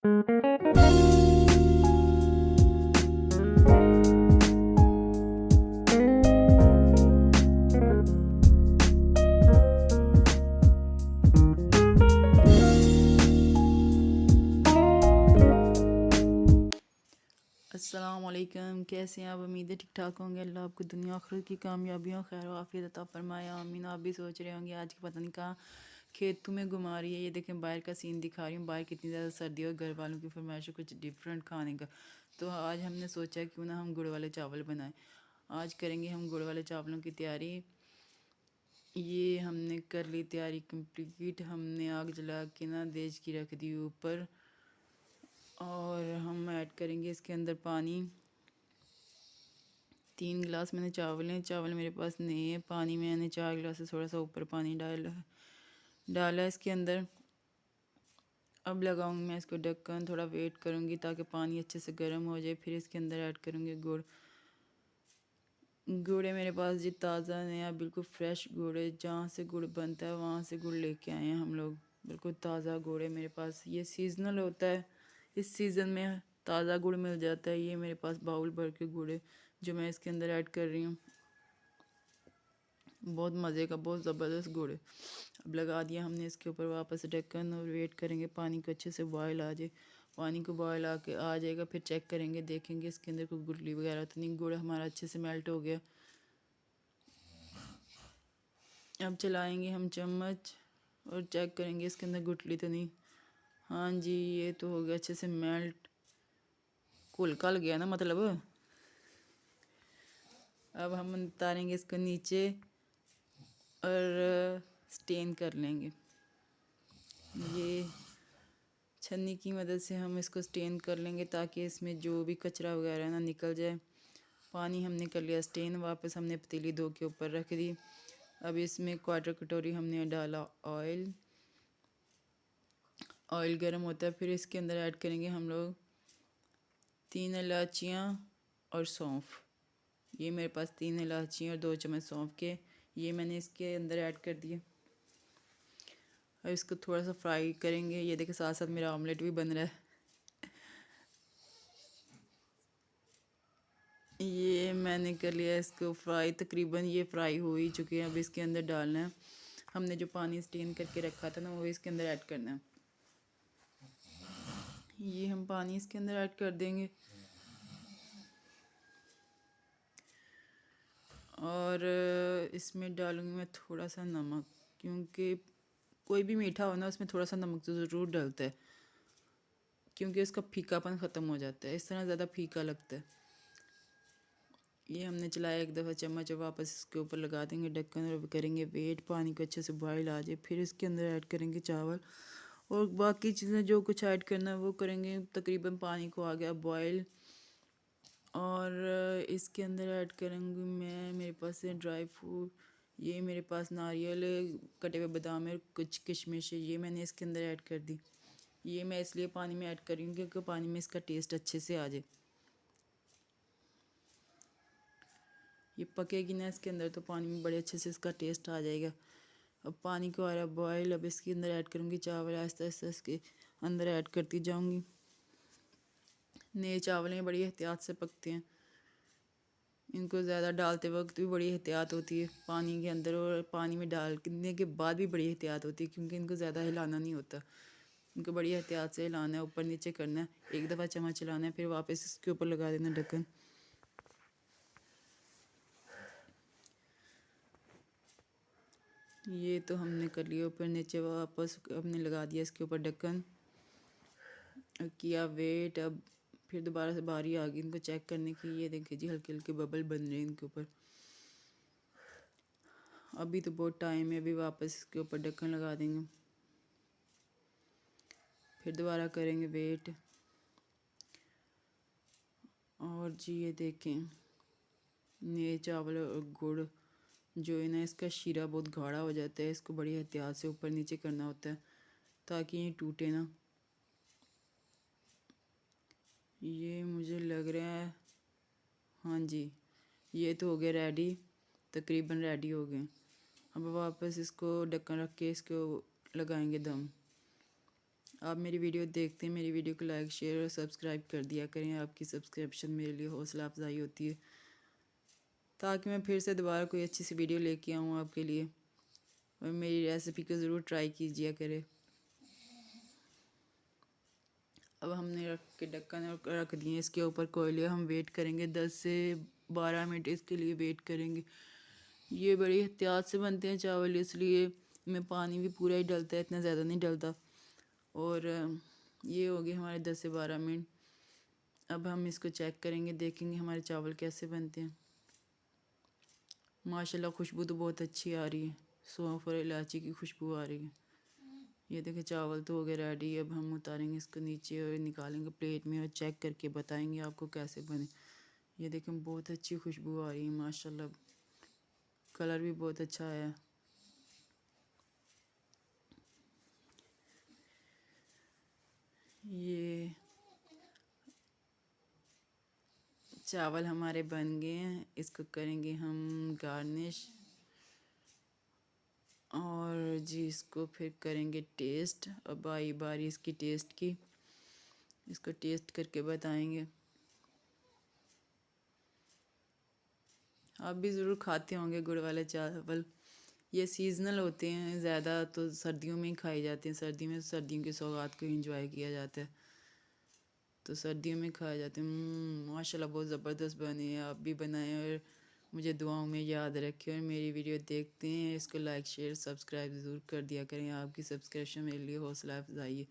अस्सलामुअलैकुम, कैसे हैं आप? उम्मीद है ठीक ठाक होंगे। अल्लाह आपको दुनिया आखिरत की कामयाबियों खैर आफियत अता फरमाए, आमीन। आप भी सोच रहे होंगे आज की पता नहीं कहाँ खेतों में घुमा रही है। ये देखें बाहर का सीन दिखा रही हूँ, बाहर कितनी ज़्यादा सर्दी है और घर वालों की फरमाइश है कुछ डिफरेंट खाने का। तो आज हमने सोचा क्यों ना हम गुड़ वाले चावल बनाएं। आज करेंगे हम गुड़ वाले चावलों की तैयारी। ये हमने कर ली तैयारी कंप्लीट। हमने आग जला के ना देज की रख दी ऊपर, और हम ऐड करेंगे इसके अंदर पानी। 3 गिलास मैंने चावल हैं, चावल मेरे पास नहीं है। पानी मैंने 4 गिलास से थोड़ा सा ऊपर पानी डाला इसके अंदर। अब लगाऊंगी मैं इसको ढक्कन, थोड़ा वेट करूंगी ताकि पानी अच्छे से गर्म हो जाए। फिर इसके अंदर ऐड करूंगी गुड़। गुड़ है मेरे पास जी, ताज़ा नया बिल्कुल फ्रेश गुड़ है। जहाँ से गुड़ बनता है वहाँ से गुड़ लेके आए हैं हम लोग। बिल्कुल ताज़ा गुड़ है मेरे पास। ये सीज़नल होता है, इस सीज़न में ताज़ा गुड़ मिल जाता है। ये मेरे पास बाउल भर के गुड़ है जो मैं इसके अंदर ऐड कर रही हूँ। बहुत मज़े का, बहुत ज़बरदस्त गुड़ है। अब लगा दिया हमने इसके ऊपर वापस ढक्कन, और वेट करेंगे पानी को अच्छे से बॉयल आ जाए। पानी को बॉयल आके आ जाएगा, फिर चेक करेंगे, देखेंगे इसके अंदर कोई गुठली वगैरह तो नहीं। गुड़ हमारा अच्छे से मेल्ट हो गया। अब चलाएंगे हम चम्मच और चेक करेंगे इसके अंदर गुठली तो नहीं। हाँ जी, ये तो हो गया अच्छे से मेल्ट, घुल कल गया ना मतलब। अब हम उतारेंगे इसको नीचे और स्टेन कर लेंगे। ये छन्नी की मदद से हम इसको स्टेन कर लेंगे ताकि इसमें जो भी कचरा वगैरह ना निकल जाए। पानी हमने कर लिया स्टेन, वापस हमने पतीली दो के ऊपर रख दी। अब इसमें 1/4 कटोरी हमने डाला ऑयल। ऑयल गर्म होता है, फिर इसके अंदर ऐड करेंगे हम लोग 3 इलायचियाँ और सौंफ। ये मेरे पास 3 इलायचियाँ और 2 चम्मच सौंफ के, ये मैंने इसके अंदर ऐड कर दिए। अब इसको थोड़ा सा फ्राई करेंगे। ये देखिए साथ साथ मेरा ऑमलेट भी बन रहा है। ये मैंने कर लिया इसको फ्राई, तकरीबन ये फ्राई हो ही चुके हैं। अब इसके अंदर डालना है हमने जो पानी स्टेन करके रखा था ना, वो इसके अंदर ऐड करना है। ये हम पानी इसके अंदर ऐड कर देंगे, और इसमें डालूंगी मैं थोड़ा सा नमक, क्योंकि कोई भी मीठा हो ना उसमें थोड़ा सा नमक तो ज़रूर डलता है, क्योंकि उसका फीकापन ख़त्म हो जाता है, इस तरह ज़्यादा फीका लगता है। ये हमने चलाया एक दफ़ा चम्मच, और वापस इसके ऊपर लगा देंगे ढक्कन और करेंगे वेट। पानी को अच्छे से बॉयल आ जाए, फिर इसके अंदर ऐड करेंगे चावल और बाकी चीज़ें जो कुछ ऐड करना है वो करेंगे। तकरीबन पानी को आ गया बॉयल, और इसके अंदर ऐड करूँगी मैं, मेरे पास है ड्राई फ्रूट। ये मेरे पास नारियल, कटे हुए बादाम है, कुछ किशमिश है, ये मैंने इसके अंदर ऐड कर दी। ये मैं इसलिए पानी में ऐड कर रही हूँ क्योंकि पानी में इसका टेस्ट अच्छे से आ जाए। ये पकेगी ना इसके अंदर तो पानी में बड़े अच्छे से इसका टेस्ट आ जाएगा। अब पानी को आ रहा है बॉयल, अब इसके अंदर ऐड करूँगी चावल। आहिस्ता आहिस्ता इसके अंदर ऐड करती जाऊँगी। नए चावल हैं, बड़ी एहतियात से पकते हैं। इनको ज़्यादा डालते वक्त भी बड़ी एहतियात होती है पानी के अंदर, और पानी में डालने के बाद भी बड़ी एहतियात होती है, क्योंकि इनको ज़्यादा हिलाना नहीं होता। इनको बड़ी एहतियात से हिलाना है, ऊपर नीचे करना है, एक दफ़ा चम्मच चलाना है, फिर वापस इसके ऊपर लगा देना ढक्कन। ये तो हमने कर लिया ऊपर नीचे, वापस हमने लगा दिया इसके ऊपर ढक्कन, किया वेट। अब फिर दोबारा से बारी आ गई इनको चेक करने की। ये देखिए जी हल्के हल्के बबल बन रहे हैं इनके ऊपर। अभी तो बहुत टाइम है, अभी वापस इसके ऊपर ढक्कन लगा देंगे, फिर दोबारा करेंगे वेट। और जी ये देखें, ये चावल और गुड़ जो है ना, इसका शीरा बहुत गाढ़ा हो जाता है, इसको बड़ी एहतियात से ऊपर नीचे करना होता है ताकि ये टूटे ना। ये मुझे लग रहा है, हाँ जी, ये तो हो गया रेडी, तकरीबन रेडी हो गए। अब वापस इसको ढक्कन रख के इसको लगाएंगे दम। आप मेरी वीडियो देखते हैं, मेरी वीडियो को लाइक शेयर और सब्सक्राइब कर दिया करें। आपकी सब्सक्रिप्शन मेरे लिए हौसला अफजाई होती है, ताकि मैं फिर से दोबारा कोई अच्छी सी वीडियो लेके आऊँ आपके लिए। और मेरी रेसिपी को ज़रूर ट्राई कीजिए करें। अब हमने रख के ढक्कन रख दिए इसके ऊपर कोयले। हम वेट करेंगे 10 से 12 मिनट, इसके लिए वेट करेंगे। ये बड़ी एहतियात से बनते हैं चावल, इसलिए में पानी भी पूरा ही डलता है, इतना ज़्यादा नहीं डलता। और ये हो गए हमारे 10 से 12 मिनट। अब हम इसको चेक करेंगे, देखेंगे हमारे चावल कैसे बनते हैं। माशाल्लाह खुशबू तो बहुत अच्छी आ रही है, सौंफ और इलायची की खुशबू आ रही है। ये देखिए चावल तो हो गए रेडी। अब हम उतारेंगे इसको नीचे और निकालेंगे प्लेट में और चेक करके बताएंगे आपको कैसे बने। ये देखें बहुत अच्छी खुशबू आ रही है माशाल्लाह, कलर भी बहुत अच्छा आया। ये चावल हमारे बन गए हैं, इसको करेंगे हम गार्निश। और जी इसको फिर करेंगे टेस्ट। अब आई बारी इसकी टेस्ट की, इसको टेस्ट करके बताएंगे। आप भी ज़रूर खाते होंगे गुड़ वाले चावल। ये सीज़नल होते हैं, ज़्यादा तो सर्दियों में ही खाए जाते हैं। सर्दी में सर्दियों की सौगात को एंजॉय किया जाता है, तो सर्दियों में खाए जाते हैं। माशाल्लाह बहुत ज़बरदस्त बने हैं, आप भी बनाएं और मुझे दुआओं में याद रखें। और मेरी वीडियो देखते हैं, इसको लाइक शेयर सब्सक्राइब ज़रूर कर दिया करें। आपकी सब्सक्रिप्शन मेरे लिए हौसला अफजाई है।